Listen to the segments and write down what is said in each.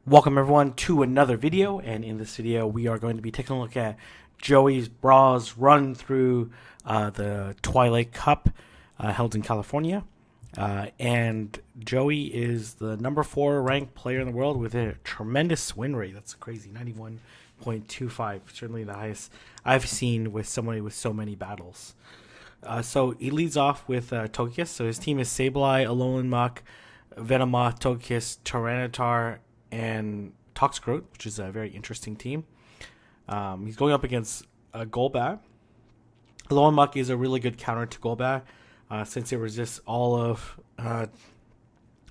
Welcome everyone to another video, and in this video we are going to be taking a look at JoeyBrahh's run through the Twilight Cup held in California. And Joey is the number 4 ranked player in the world with a tremendous win rate. That's crazy, 91.25, certainly the highest I've seen with somebody with so many battles. So he leads off with Togekiss. So his team is Sableye, Alolan Muck, Venomoth, Togekiss, Tyranitar, and Toxicroak, which is a very interesting team. He's going up against Golbat. Alolan Muck is a really good counter to Golbat since it resists all of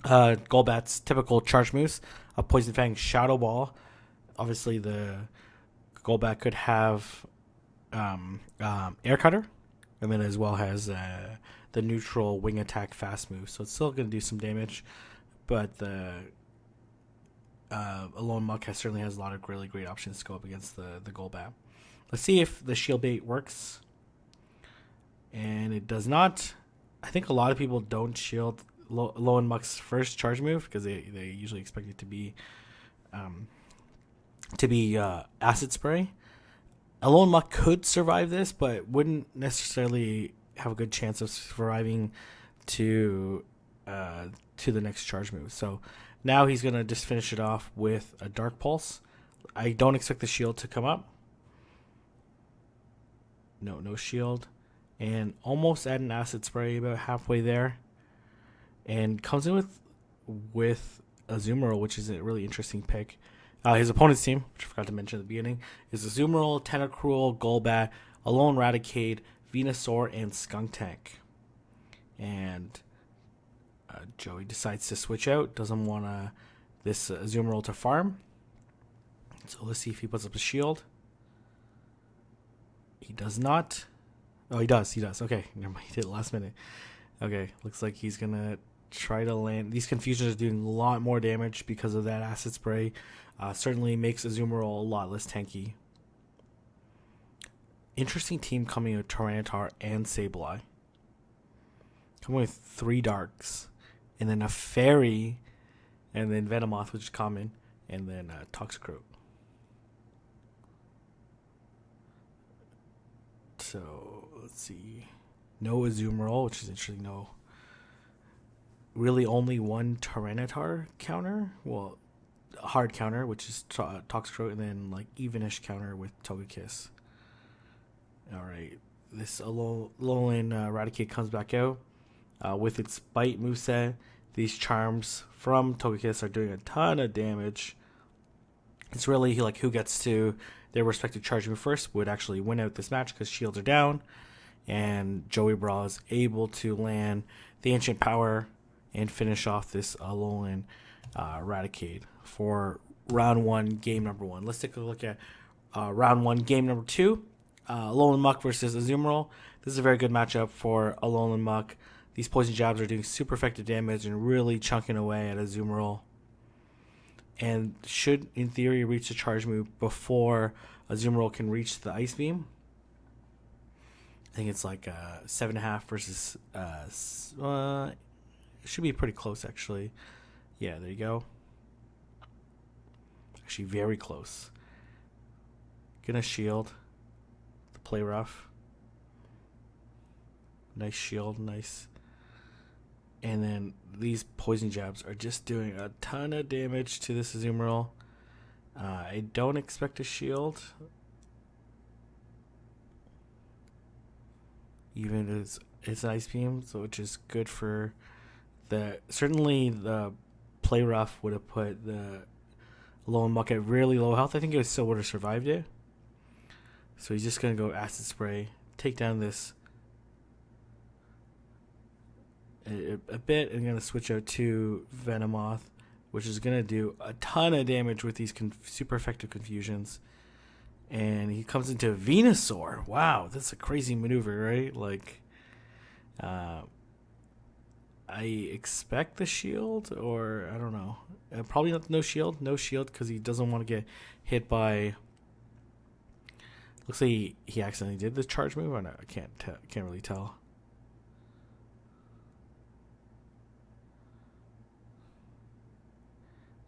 Golbat's typical charge moves. Poison Fang, Shadow Ball. Obviously, the Golbat could have Air Cutter, and then as well has the neutral Wing Attack fast move. So it's still going to do some damage, but the Alolan Muck certainly has a lot of really great options to go up against the Golbat. Let's see if the Shield Bait works. And it does not. I think a lot of people don't shield Alolan Muck's first charge move because they usually expect it to be Acid Spray. Alolan Muck could survive this, but wouldn't necessarily have a good chance of surviving to the next charge move. So now he's going to just finish it off with a Dark Pulse. I don't expect the shield to come up. No shield. And almost at an Acid Spray, about halfway there. And comes in with Azumarill, which is a really interesting pick. His opponent's team, which I forgot to mention at the beginning, is Azumarill, Tentacruel, Golbat, Alolan Raticate, Venusaur, and Skuntank. And Joey decides to switch out. Doesn't want this Azumarill to farm. So let's see if he puts up a shield. He does not. Oh, he does. Okay, never mind. He did it last minute. Okay, looks like he's going to try to land. These Confusions are doing a lot more damage because of that Acid Spray. Certainly makes Azumarill a lot less tanky. Interesting team coming with Tyranitar and Sableye. Coming with 3 Darks. And then a Fairy. And then Venomoth, which is common. And then Toxicroak. So, let's see. No Azumarill, which is interesting. No. Really only one Tyranitar counter. Well, hard counter, which is Toxicroak. And then, like, evenish counter with Togekiss. Alright. This Alolan Raticate comes back out. With its Bite moveset, these charms from Togekiss are doing a ton of damage. It's really like who gets to their respective charge move first would actually win out this match because shields are down. And JoeyBrahhh is able to land the Ancient Power and finish off this Alolan Raticate for round 1, game number 1. Let's take a look at round 1, game number 2. Alolan Muck versus Azumarill. This is a very good matchup for Alolan Muck. These poison jabs are doing super effective damage and really chunking away at Azumarill. And should, in theory, reach the charge move before Azumarill can reach the Ice Beam. I think it's like 7.5 versus... it should be pretty close, actually. Yeah, there you go. Actually, very close. Gonna shield. Play rough. Nice shield, nice. And then these poison jabs are just doing a ton of damage to this Azumarill. I don't expect a shield. Even as it's an Ice Beam, so which is good for the... Certainly the play rough would have put the Alolan Muck at really low health. I think it still would have survived it. So he's just going to go Acid Spray, take down this a bit, and going to switch out to Venomoth, which is going to do a ton of damage with these super effective Confusions. And he comes into Venusaur. Wow, that's a crazy maneuver, right? Like, I expect the shield, or I don't know. Probably not no shield because he doesn't want to get hit by... Looks like he accidentally did the charge move. Or no, I can't really tell.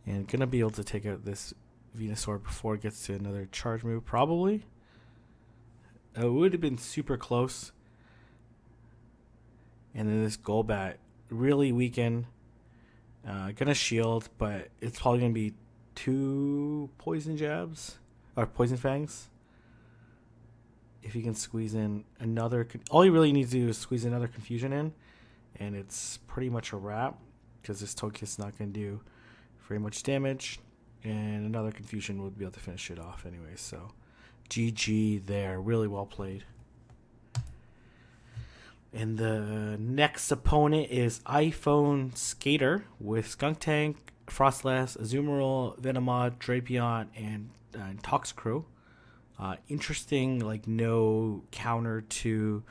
And gonna be able to take out this Venusaur before it gets to another charge move, probably. It would have been super close. And then this Golbat really weakened. Gonna shield, but it's probably gonna be 2 poison jabs or poison fangs. If you can squeeze in another, all you really need to do is squeeze another confusion in, and it's pretty much a wrap because this Togekiss is not gonna do very much damage, and another confusion would be able to finish it off anyway. So, GG there, really well played. And the next opponent is iPhone Skater with Skuntank, Frostlass, Azumarill, Venomoth, Drapion, and Toxicrow. Interesting, like no counter to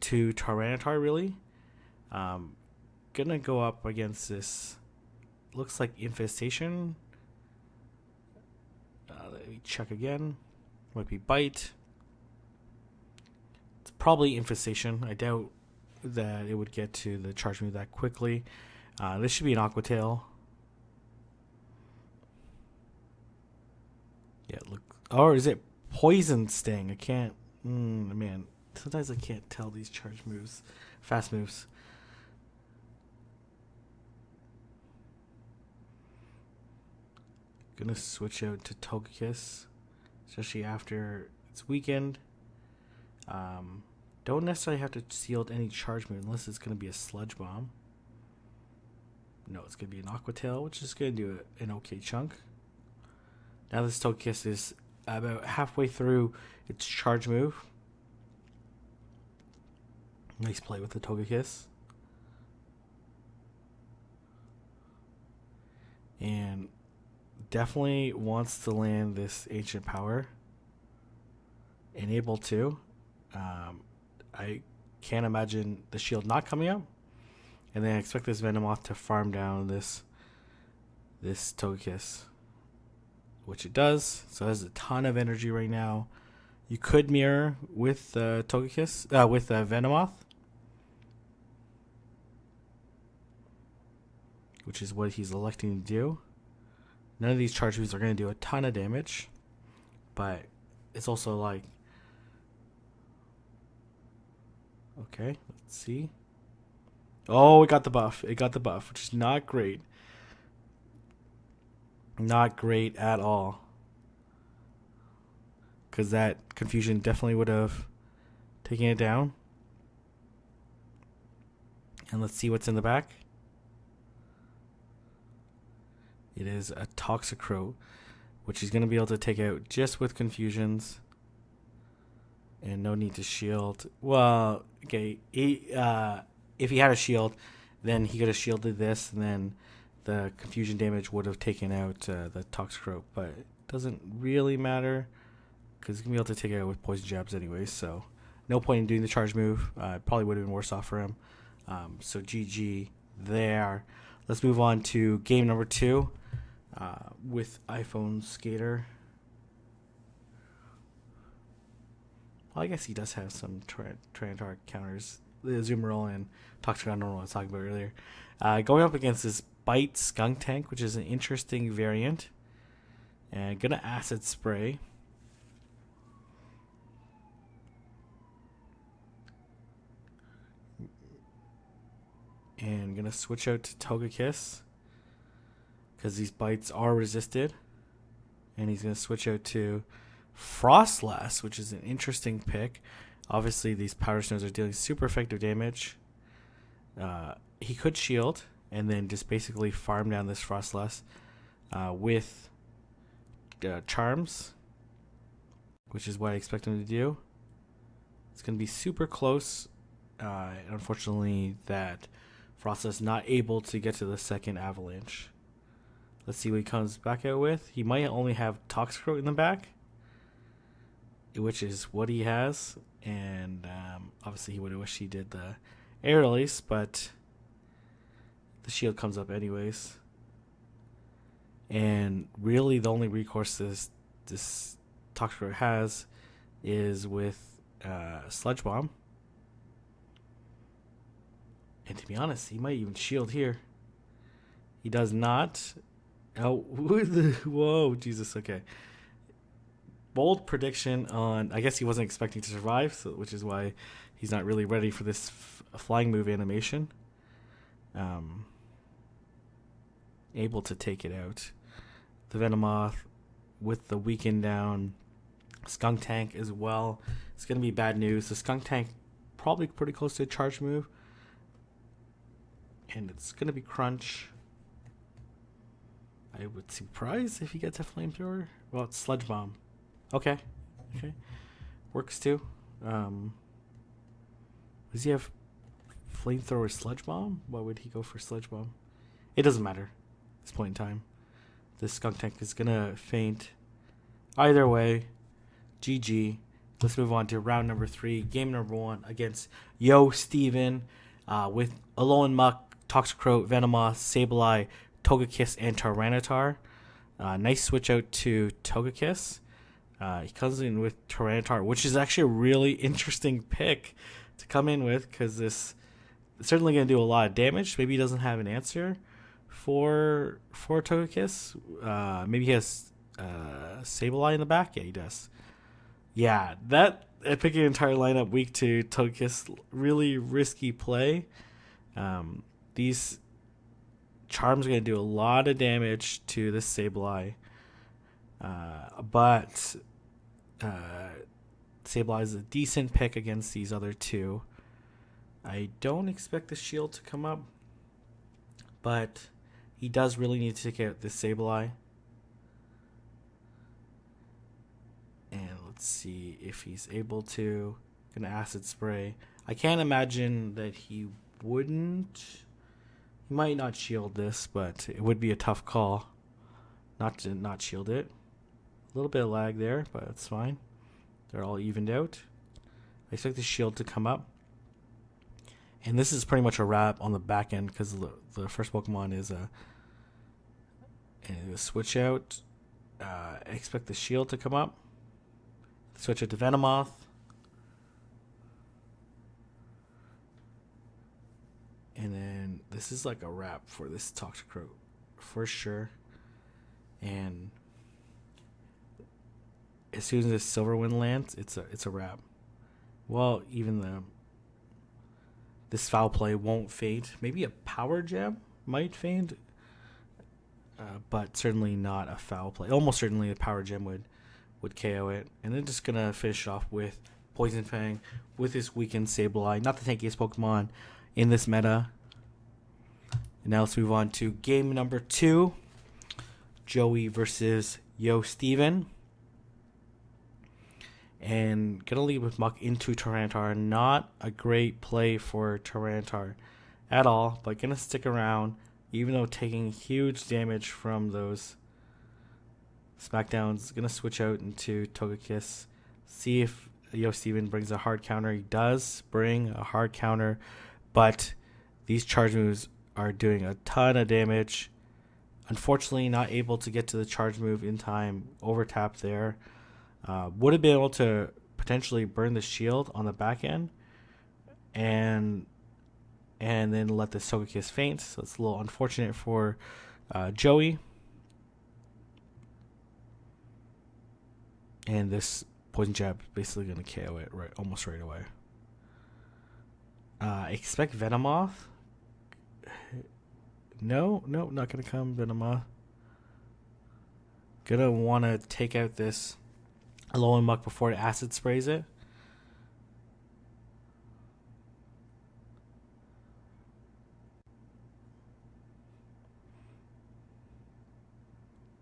Tyranitar really. Gonna go up against this. Looks like Infestation. Let me check again. Might be Bite. It's probably Infestation. I doubt that it would get to the charge move that quickly. This should be an Aqua Tail. Yeah, look. Or is it Poison Sting? I can't. Man, sometimes I can't tell these charge moves, fast moves. Gonna switch out to Togekiss, especially after it's weakened. Don't necessarily have to shield any charge move unless it's gonna be a Sludge Bomb. No, it's gonna be an Aqua Tail, which is gonna do an okay chunk. Now this Togekiss is about halfway through its charge move. Nice play with the Togekiss. And definitely wants to land this Ancient Power. And able to. I can't imagine the shield not coming up. And then I expect this Venomoth to farm down this Togekiss, which it does. So it has a ton of energy right now. You could mirror with Togekiss, with Venomoth, which is what he's electing to do. None of these charge moves are going to do a ton of damage, but it's also like, okay, let's see. Oh, it got the buff. It got the buff, which is not great. Not great at all. Because that confusion definitely would have taken it down. And let's see what's in the back. It is a Toxicrow, which he's going to be able to take out just with confusions. And no need to shield. Well, okay. If he had a shield, then he could have shielded this, and then the confusion damage would have taken out the Toxicrow. But it doesn't really matter, because he's going to be able to take it out with poison jabs anyways. So no point in doing the charge move. Probably would have been worse off for him. So GG there. Let's move on to game number 2 with iPhone Skater. Well, I guess he does have some Tyranitar counters. The Azumarill and Toxicrow normal I was talking about earlier. Going up against this Bite Skuntank, which is an interesting variant. And gonna Acid Spray. And gonna switch out to Togekiss, because these bites are resisted. And he's gonna switch out to Frostlass, which is an interesting pick. Obviously, these Powder Stones are dealing super effective damage. He could shield and then just basically farm down this Frostlass with Charms, which is what I expect him to do. It's going to be super close. Unfortunately, that Frostlass is not able to get to the second Avalanche. Let's see what he comes back out with. He might only have Toxicrow in the back, which is what he has. And obviously he would have wished he did the air release, but the shield comes up anyways. And really the only recourse this Toxicrow has is with Sludge Bomb. And to be honest, he might even shield here. He does not. Oh, whoa, Jesus. Okay. Bold prediction on. I guess he wasn't expecting to survive, so which is why he's not really ready for this flying move animation. Able to take it out. The Venomoth with the weaken down. Skunk Tank as well. It's going to be bad news. The Skunk Tank probably pretty close to a charge move. And it's going to be Crunch. I would be surprised if he gets a Flamethrower. Well, it's Sludge Bomb. Okay. Works too. Does he have Flamethrower Sludge Bomb? Why would he go for Sludge Bomb? It doesn't matter at this point in time. This Skunk Tank is going to faint. Either way, GG. Let's move on to round number 3. Game number 1 against Yo Steven with Alolan Muck, Toxicroak, Venomoth, Sableye, Togekiss, and Tyranitar. Nice switch out to Togekiss. He comes in with Tyranitar, which is actually a really interesting pick to come in with because this is certainly going to do a lot of damage. Maybe he doesn't have an answer for Togekiss. Maybe he has Sableye in the back. Yeah, he does. Yeah, that picking an entire lineup weak to Togekiss, really risky play. These Charms are going to do a lot of damage to this Sableye. But Sableye is a decent pick against these other two. I don't expect the shield to come up, but he does really need to take out this Sableye. And let's see if he's able to. Gonna Acid Spray. I can't imagine that he wouldn't. He might not shield this, but it would be a tough call not to not shield it. A little bit of lag there, but it's fine. They're all evened out. I expect the shield to come up. And this is pretty much a wrap on the back end because the first Pokemon is a switch out. I expect the shield to come up. Switch it to Venomoth. And then this is like a wrap for this Toxicroak for sure. And as soon as this Silverwind lands, it's a wrap. Well, even this foul play won't fade. Maybe a Power Gem might fade, but certainly not a foul play. Almost certainly a Power Gem would KO it. And then just gonna finish off with Poison Fang with this weakened Sableye, not the tankiest Pokemon in this meta. And now let's move on to game number 2. Joey versus Yo Steven. And gonna lead with Muck into Tyranitar. Not a great play for Tyranitar at all, but gonna stick around, even though taking huge damage from those Smackdowns. Gonna switch out into Togekiss. See if Yo Steven brings a hard counter. He does bring a hard counter, but these charge moves are doing a ton of damage. Unfortunately, not able to get to the charge move in time. Over tap there. Would have been able to potentially burn the shield on the back end, and then let the Togekiss faint. So it's a little unfortunate for Joey. And this Poison Jab is basically going to KO it almost right away. Expect Venomoth. No, not going to come, Venomoth. Gonna want to take out this Alolan Muck before it Acid Sprays it.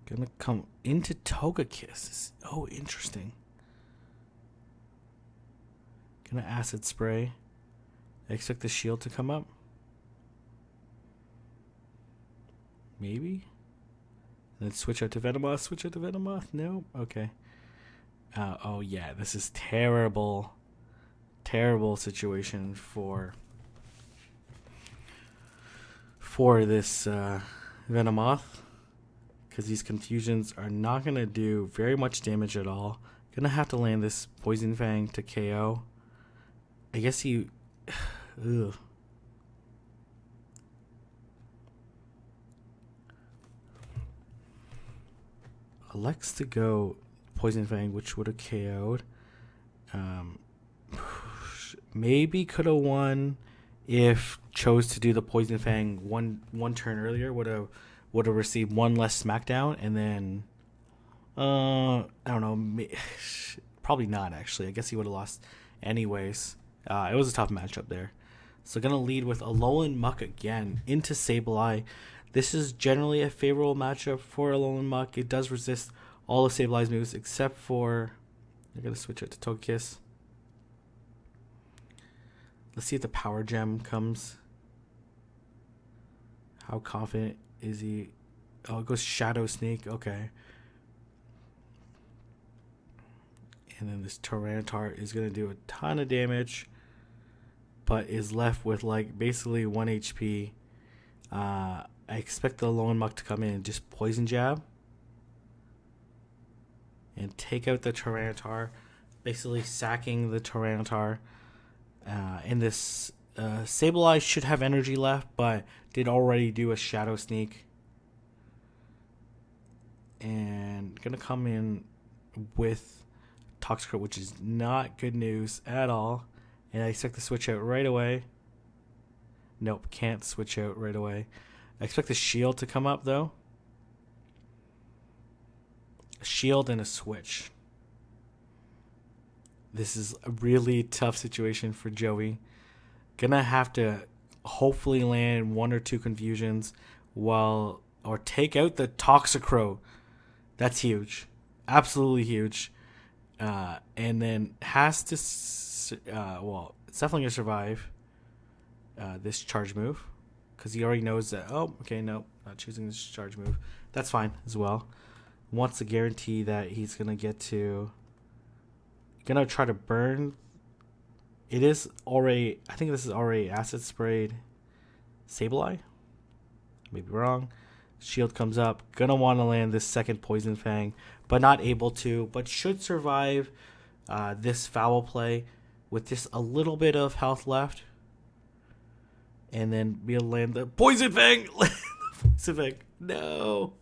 Gonna come into Togekiss. Oh, interesting. Gonna Acid Spray. I expect the shield to come up. Maybe. And then switch out to Venomoth. No? Okay. Oh, yeah. This is terrible. Terrible situation for this Venomoth. Because these confusions are not going to do very much damage at all. Gonna have to land this Poison Fang to KO. I guess he... Ugh. elects to go Poison Fang, which would have KO'd. Maybe could have won if chose to do the Poison Fang one turn earlier. Would have received one less smackdown, and then I don't know. Probably not actually. I guess he would have lost anyways. It was a tough matchup there. So gonna lead with Alolan Muck again into Sableye. This is generally a favorable matchup for Alolan Muck. It does resist all of Sableye's moves except for... I'm gonna switch it to Togekiss. Let's see if the Power Gem comes. How confident is he? Oh, it goes Shadow Sneak. Okay. And then this Tyranitar is gonna do a ton of damage, but is left with like basically 1 HP. I expect the Alolan Muck to come in and just Poison Jab and take out the Tyranitar, basically sacking the Tyranitar. And this Sableye should have energy left, but did already do a Shadow Sneak. And gonna come in with Toxicroak, which is not good news at all. And I expect to switch out right away. Nope, can't switch out right away. I expect the shield to come up, though. A shield and a switch. This is a really tough situation for Joey. Gonna have to hopefully land 1 or 2 confusions or take out the Toxicroak. That's huge. Absolutely huge. And then has to... it's definitely going to survive this charge move. Because he already knows that... Oh, okay, no. Not choosing this charge move. That's fine as well. Wants to guarantee that he's going to get to... Going to try to burn... It is already... I think this is already Acid Sprayed Sableye. Maybe wrong. Shield comes up. Gonna want to land this second Poison Fang, but not able to. But should survive this foul play with just a little bit of health left. And then be able to land the Poison Fang! Poison Fang. No!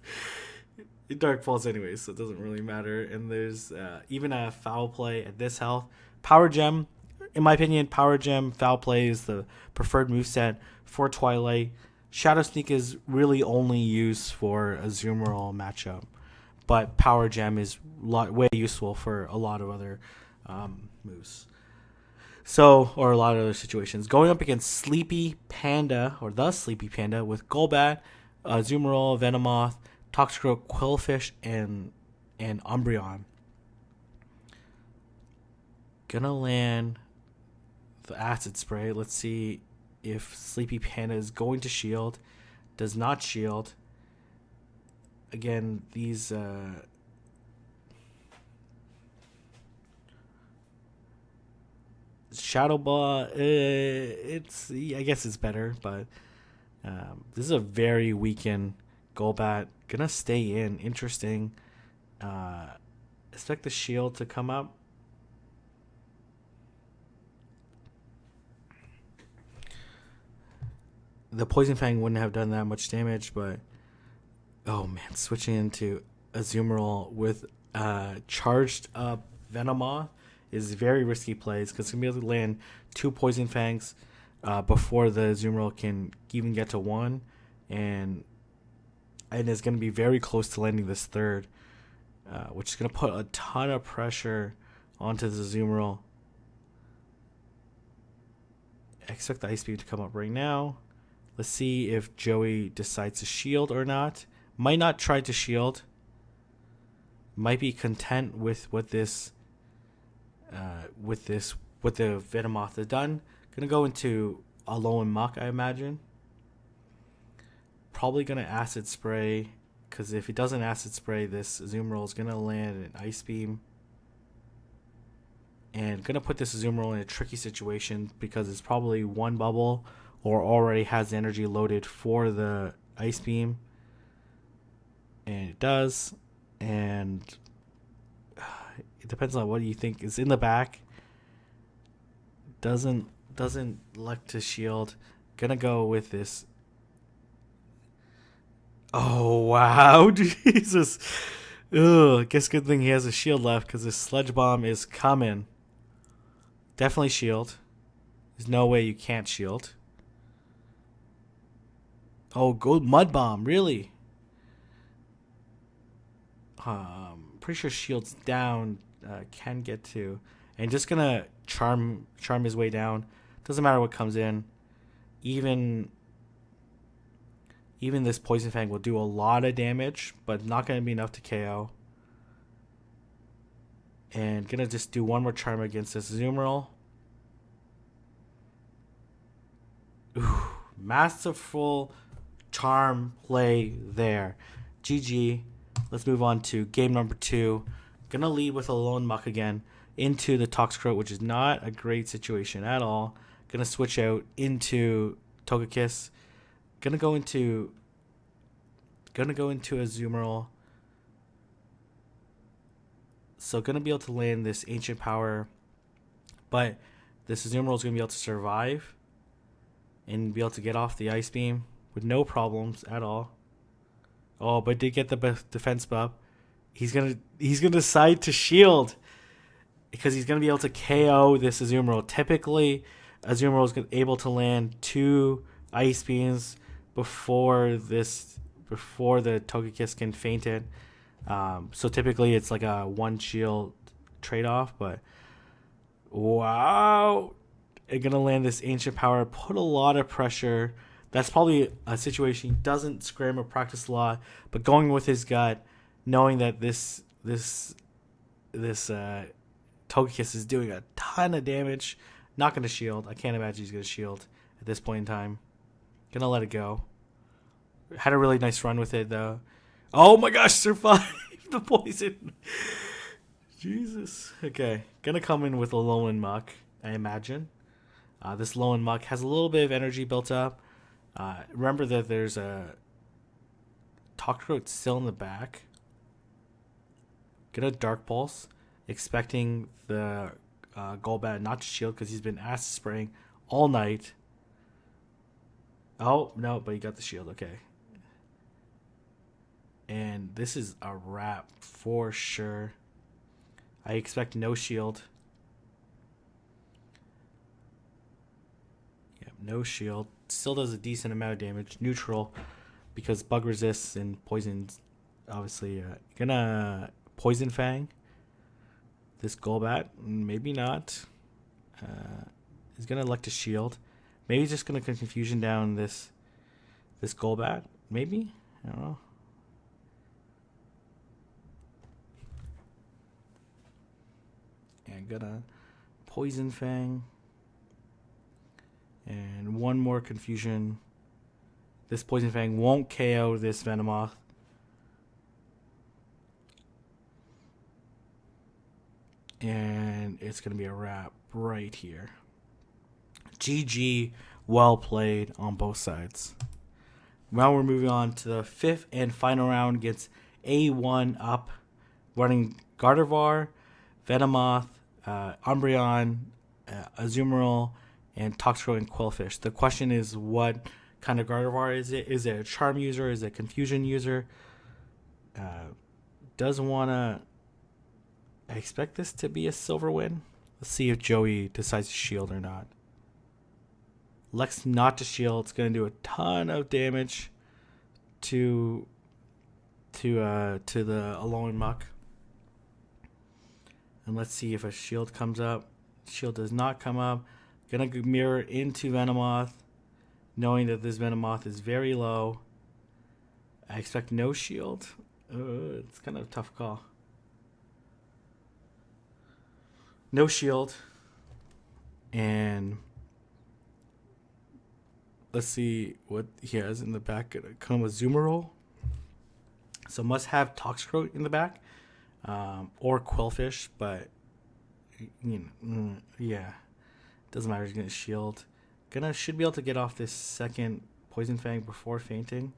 Dark Falls anyways, so it doesn't really matter. And there's even a foul play at this health. Power Gem. In my opinion, Power Gem foul play is the preferred moveset for Twilight. Shadow Sneak is really only used for a Azumarill matchup, but Power Gem is way useful for a lot of other moves. Or a lot of other situations. Going up against Sleepy Panda, or the Sleepy Panda, with Golbat, Azumarill, Venomoth, Toxicroak, Quillfish, and Umbreon. Gonna land the Acid Spray. Let's see if Sleepy Panda is going to shield. Does not shield. Again, these Shadow Ball, I guess it's better, but this is a very weakened Golbat. Gonna stay in. Interesting. Expect the shield to come up. The Poison Fang wouldn't have done that much damage, but oh man, switching into Azumarill with charged up Venomoth is very risky plays because it's gonna be able to land 2 Poison Fangs before the Azumarill can even get to 1, and it's gonna be very close to landing this third, which is gonna put a ton of pressure onto the Azumarill. I expect the Ice Beam to come up right now. Let's see if Joey decides to shield or not. Might not try to shield. Might be content with what the Venomoth has done. Gonna go into Alolan Muck, I imagine. Probably gonna Acid Spray, because if he doesn't Acid Spray, this Azumarill is gonna land an Ice Beam. And gonna put this Azumarill in a tricky situation because it's probably 1 bubble or already has energy loaded for the Ice Beam. And it does. And it depends on what you think is in the back. Doesn't elect to shield. Gonna go with this. Oh, wow. Jesus. Ugh, guess good thing he has a shield left because this Sludge Bomb is coming. Definitely shield. There's no way you can't shield. Oh, go Mud Bomb, really? Pretty sure shield's down. Can get to, and just gonna charm his way down. Doesn't matter what comes in. Even this Poison Fang will do a lot of damage, but not gonna be enough to KO. And gonna just do one more charm against this Azumarill. Ooh, masterful charm play there. GG. Let's move on to game number 2. Gonna lead with Alolan Muck again into the Toxicroak, which is not a great situation at all. Gonna switch out into Togekiss. Gonna go into Azumarill. So gonna be able to land this Ancient Power, but this Azumarill is gonna be able to survive and be able to get off the Ice Beam with no problems at all. Oh, but did get the defense buff. He's gonna decide to shield because he's gonna be able to KO this Azumarill. Typically, Azumarill is able to land 2 Ice Beams before the Togekiss can faint it. So typically it's like a 1 shield trade-off, but wow. They're going to land this Ancient Power, put a lot of pressure. That's probably a situation he doesn't scrim or practice a lot, but going with his gut, knowing that this Togekiss is doing a ton of damage, not going to shield. I can't imagine he's going to shield at this point in time. Going to let it go. Had a really nice run with it, though. Oh my gosh, survived the poison. Jesus. Okay. Going to come in with a Alolan Muck, I imagine. This Alolan Muck has a little bit of energy built up. Remember that there's a Toxicroak still in the back. Get a Dark Pulse, expecting the Golbat not to shield because he's been acid spraying all night. Oh, no, but he got the shield. Okay. And this is a wrap for sure. I expect no shield. No shield. Still does a decent amount of damage. Neutral because bug resists and poisons. Obviously, gonna Poison Fang this Golbat. Maybe not. He's gonna elect a shield. Maybe he's just gonna confusion down this Golbat. Maybe, I don't know. And gonna Poison Fang. And one more confusion. This Poison Fang won't KO this Venomoth. And it's going to be a wrap right here. GG, well played on both sides. Now we're moving on to the 5th and final round against A1 up. Running Gardevoir, Venomoth, Umbreon, Azumarill, and Toxicroak and Quillfish. The question is, what kind of Gardevoir is it? Is it a Charm user? Is it a Confusion user? Doesn't want to... I expect this to be a silver win. Let's see if Joey decides to shield or not. Lex not to shield. It's going to do a ton of damage to the Alolan Muck. And let's see if a shield comes up. Shield does not come up. Gonna mirror into Venomoth, knowing that this Venomoth is very low. I expect no shield. It's kind of a tough call. No shield. And let's see what he has in the back. Gonna come with Azumarill. So must have Toxicroak in the back. Or Quillfish, but yeah. Doesn't matter, he's gonna shield. Should be able to get off this second Poison Fang before fainting.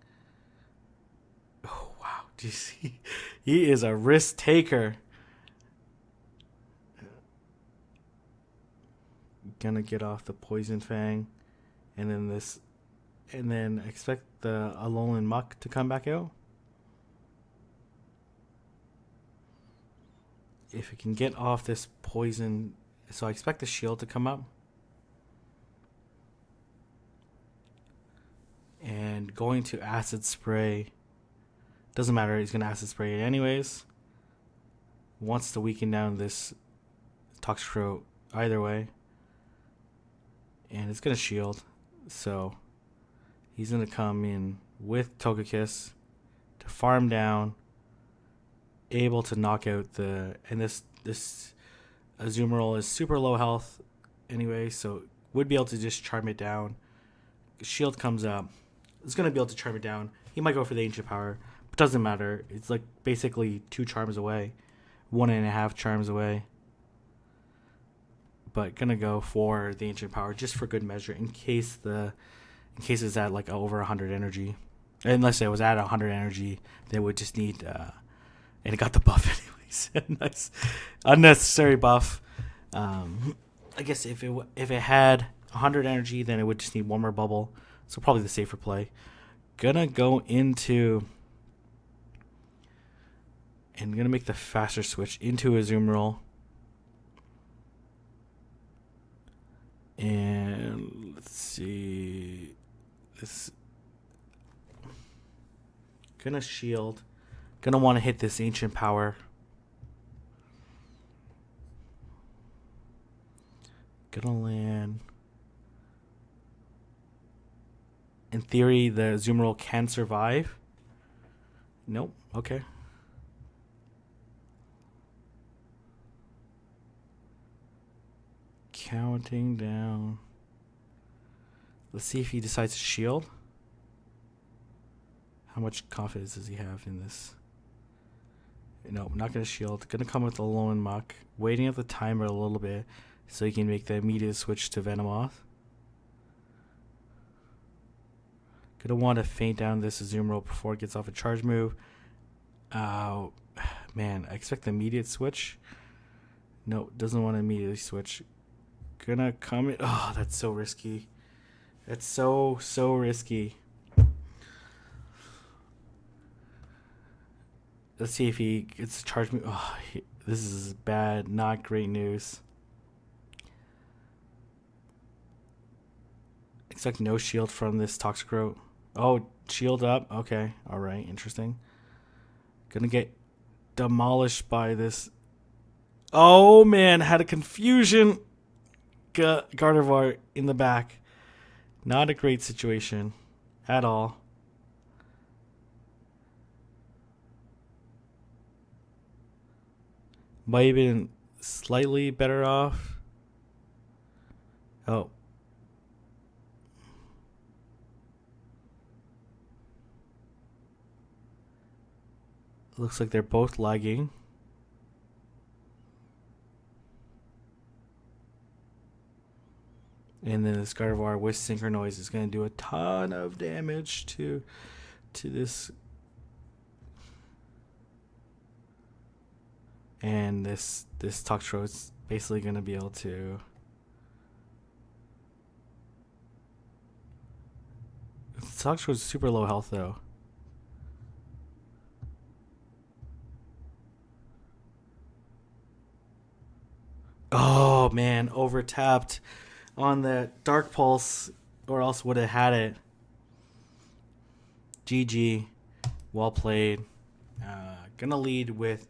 Oh wow, do you see? He is a risk taker. Gonna get off the Poison Fang, and then expect the Alolan Muck to come back out. if it can get off this poison. So I expect the shield to come up. And going to acid spray. Doesn't matter, he's going to acid spray it anyways. Wants to weaken down this Toxicroak either way. And it's going to shield. So he's going to come in with Togekiss to farm down. Able to knock out the... And this Azumarill is super low health anyway, so would be able to just charm it down. Shield comes up. It's going to be able to charm it down. He might go for the Ancient Power, but doesn't matter. It's like basically 2 charms away. 1.5 charms away. But going to go for the Ancient Power just for good measure in case it's at like over 100 energy. Unless it was at 100 energy, they would just need... and it got the buff anyways. Nice. Unnecessary buff. I guess if it had 100 energy, then it would just need one more bubble. So probably the safer play. Gonna go into... And gonna make the faster switch into Azumarill. And let's see... This... Gonna shield. Gonna want to hit this Ancient Power. Gonna land. In theory, the Azumarill can survive. Nope. Okay. Counting down. Let's see if he decides to shield. How much confidence does he have in this? No, I'm not going to shield. Going to come with Alolan Muck. Waiting at the timer a little bit so he can make the immediate switch to Venomoth. Going to want to feint down this Azumarill before it gets off a charge move. Man, I expect the immediate switch. No, doesn't want to immediately switch. Gonna come in. Oh, that's so risky. That's so risky. Let's see if he gets a charge move. Oh, this is bad. Not great news. Expect no shield from this Toxicroak. Oh, shield up. Okay. All right. Interesting. Gonna get demolished by this. Oh, man. Had a confusion. Gardevoir in the back. Not a great situation at all. Might have been slightly better off. Oh. Looks like they're both lagging. And then this Gardevoir with Synchronoise is going to do a ton of damage to this. And this Toxicroak is basically going to be able to... Toxicroak is super low health though. Oh man, over-tapped on the Dark Pulse, or else would have had it. GG. Well played. Gonna lead with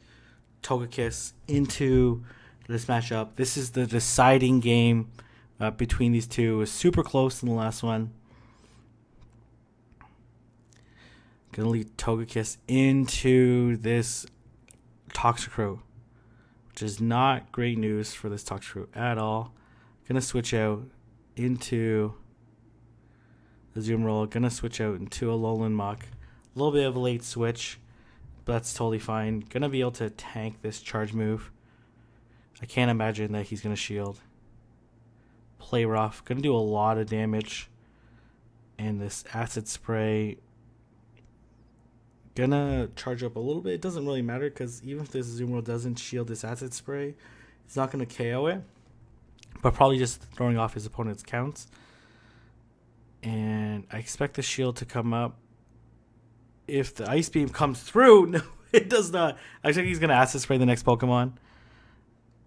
Togekiss into this matchup. This is the deciding game between these two. It was super close in the last one. Gonna lead Togekiss into this Toxicroak, which is not great news for this Toxicroak at all. Gonna switch out into the Azumarill. Gonna switch out into a Alolan Muck. A little bit of a late switch, but that's totally fine. Gonna be able to tank this charge move. I can't imagine that he's gonna shield. Play rough. Gonna do a lot of damage. And this acid spray. Gonna charge up a little bit. It doesn't really matter because even if this Azumarill doesn't shield this acid spray, it's not gonna KO it. But probably just throwing off his opponent's counts. And I expect the shield to come up. If the Ice Beam comes through, no, it does not. I think he's going to acid spray the next Pokemon.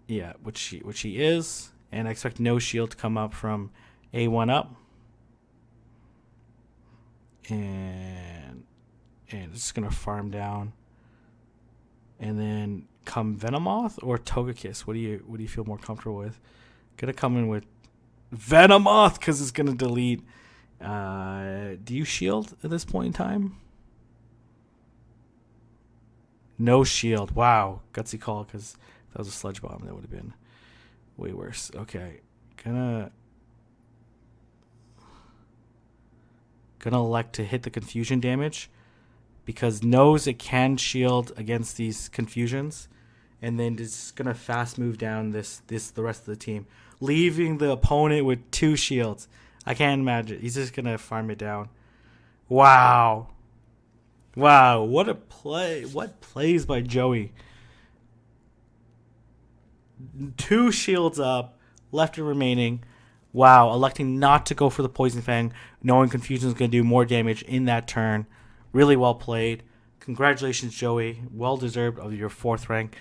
Yeah, which he is, and I expect no shield to come up from A1 up, and it's just gonna farm down, and then come Venomoth or Togekiss. What do you feel more comfortable with? Gonna come in with Venomoth because it's gonna delete. Do you shield at this point in time? No shield. Wow, gutsy call because if that was a Sludge Bomb, that would have been way worse. Okay, gonna elect to hit the confusion damage because knows it can shield against these confusions, and then just gonna fast move down the rest of the team, leaving the opponent with 2 shields. I can't imagine. He's just gonna farm it down. Wow, what a play! What plays by Joey? 2 shields up, left and remaining. Wow, electing not to go for the Poison Fang, knowing Confusion is going to do more damage in that turn. Really well played. Congratulations, Joey. Well deserved of your 4th rank.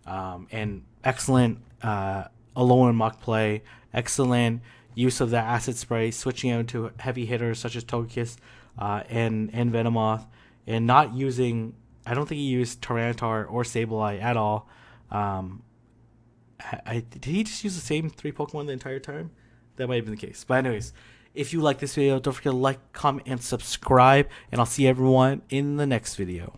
And excellent Alolan Muck play. Excellent use of that Acid Spray, switching out to heavy hitters such as Togekiss and Venomoth. And not using, I don't think he used Tyranitar or Sableye at all. Did he just use the same 3 Pokemon the entire time? That might have been the case. But anyways, if you like this video, don't forget to like, comment, and subscribe. And I'll see everyone in the next video.